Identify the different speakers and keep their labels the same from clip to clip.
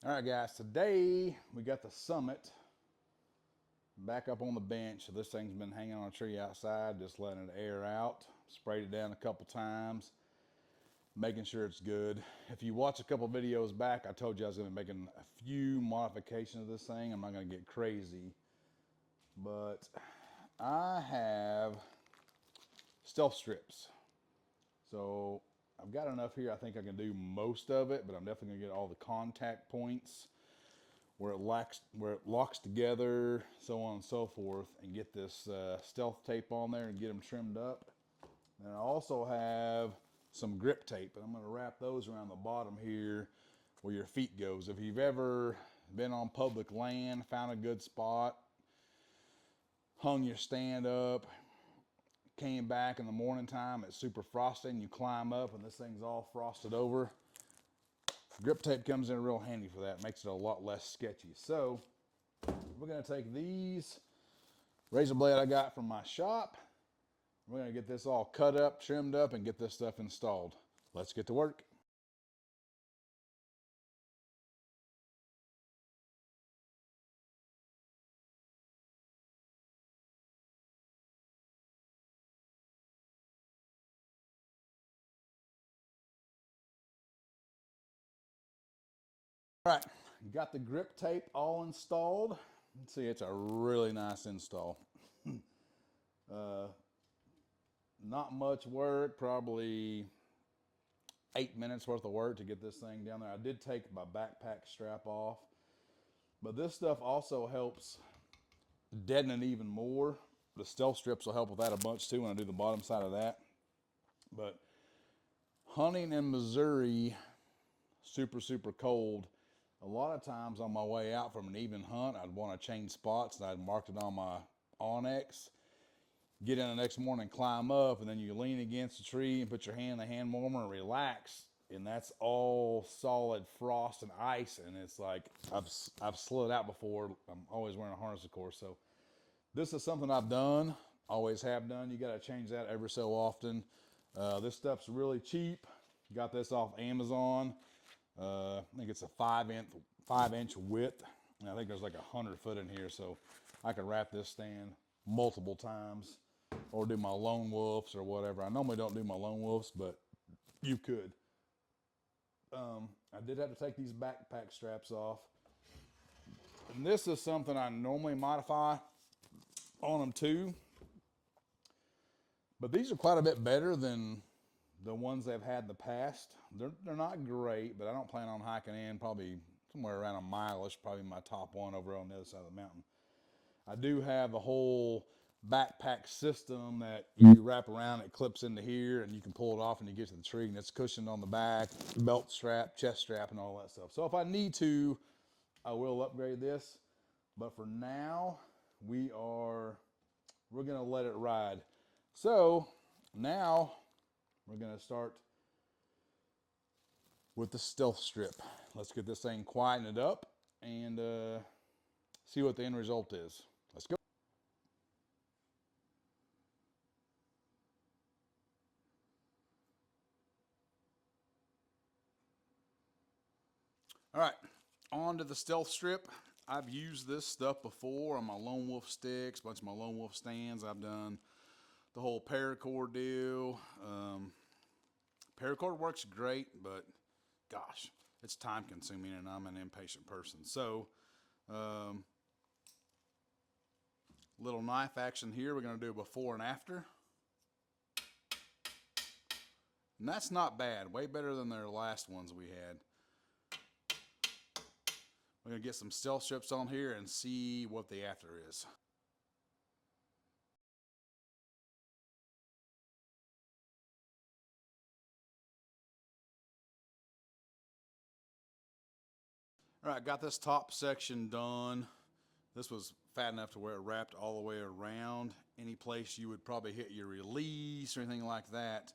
Speaker 1: All right, guys, today we got the Summit back up on the bench. So this thing's been hanging on a tree outside, just letting it air out. Sprayed it down a couple times, making sure it's good. If you watch a couple videos back, I told you I was going to be making a few modifications of this thing. I'm not going to get crazy, but I have stealth strips. So I've got enough here. I think I can do most of it, but I'm definitely going to get all the contact points where it locks together, so on and so forth, and get this stealth tape on there and get them trimmed up. And I also have some grip tape, and I'm going to wrap those around the bottom here where your feet goes. If you've ever been on public land, found a good spot, hung your stand up, came back in the morning time, it's super frosty, and you climb up and this thing's all frosted over, grip tape comes in real handy for that. It makes it a lot less sketchy. So we're going to take these razor blade I got from my shop. We're going to get this all cut up, trimmed up, and get this stuff installed. Let's get to work. All right, got the grip tape all installed. Let's see, it's a really nice install. uh, Not much work, probably 8 minutes worth of work to get this thing down there. I did take my backpack strap off, but this stuff also helps deaden it even more. The stealth strips will help with that a bunch too when I do the bottom side of that. But hunting in Missouri, super cold. A lot of times on my way out from an even hunt, I'd want to change spots, and I'd marked it on my Onyx. Get in the next morning, climb up, and then you lean against a tree and put your hand in the hand warmer and relax. And that's all solid frost and ice, and it's like I've slid out before. I'm always wearing a harness, of course. So this is something I've done, always have done. You got to change that every so often. This stuff's really cheap. Got this off Amazon. I think it's a 5-inch width, and I think there's like 100 foot in here, so I could wrap this stand multiple times, or do my lone wolves or whatever. I normally don't do my lone wolves, but you could. I did have to take these backpack straps off, and this is something I normally modify on them too, but these are quite a bit better than the ones they've had in the past. They're not great, but I don't plan on hiking in. Probably somewhere around a mile-ish, probably my top one over on the other side of the mountain. I do have a whole backpack system that you wrap around. It clips into here, and you can pull it off, and you get to the tree, and it's cushioned on the back, belt strap, chest strap, and all that stuff. So if I need to, I will upgrade this. But for now, we're gonna let it ride. So now we're gonna start with the stealth strip. Let's get this thing quietened up and see what the end result is. Let's go. All right, on to the stealth strip. I've used this stuff before on my lone wolf sticks, a bunch of my lone wolf stands. I've done the whole paracord deal. Paracord works great, but gosh, it's time consuming, and I'm an impatient person. So, um, little knife action here. We're going to do before and after. And that's not bad. Way better than their last ones we had. We're going to get some stealth strips on here and see what the after is. All right, got this top section done. This was fat enough to where it wrapped all the way around. Any place you would probably hit your release or anything like that.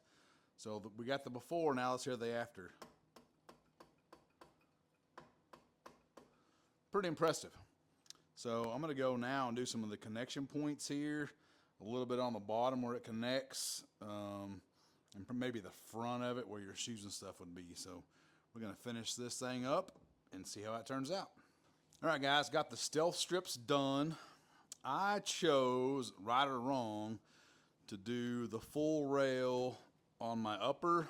Speaker 1: So we got the before, now let's hear the after. Pretty impressive. So I'm going to go now and do some of the connection points here. A little bit on the bottom where it connects, and maybe the front of it where your shoes and stuff would be. So we're going to finish this thing up and see how that turns out. All right, guys, got the stealth strips done. I chose, right or wrong, to do the full rail on my upper.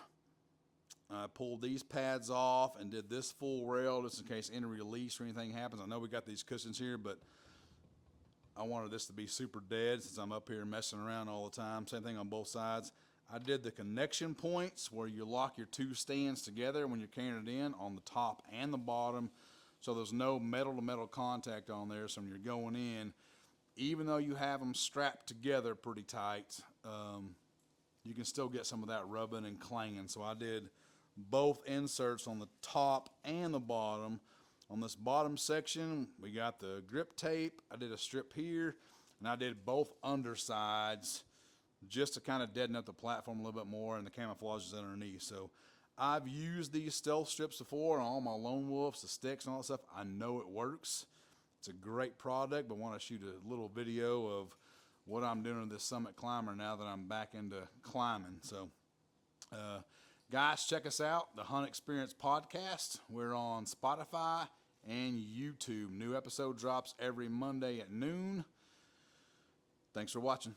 Speaker 1: I pulled these pads off and did this full rail just in case any release or anything happens. I know we got these cushions here, but I wanted this to be super dead since I'm up here messing around all the time. Same thing on both sides. I did the connection points where you lock your two stands together when you're carrying it in on the top and the bottom, so there's no metal to metal contact on there. So when you're going in, even though you have them strapped together pretty tight, you can still get some of that rubbing and clanging. So I did both inserts on the top and the bottom. On this bottom section, we got the grip tape. I did a strip here, and I did both undersides just to kind of deaden up the platform a little bit more, and the camouflage is underneath. So I've used these stealth strips before on all my Lone Wolves, the sticks and all that stuff. I know it works. It's a great product, but want to shoot a little video of what I'm doing with this Summit Climber now that I'm back into climbing. So, guys, check us out, the Hunt Experience Podcast. We're on Spotify and YouTube. New episode drops every Monday at noon. Thanks for watching.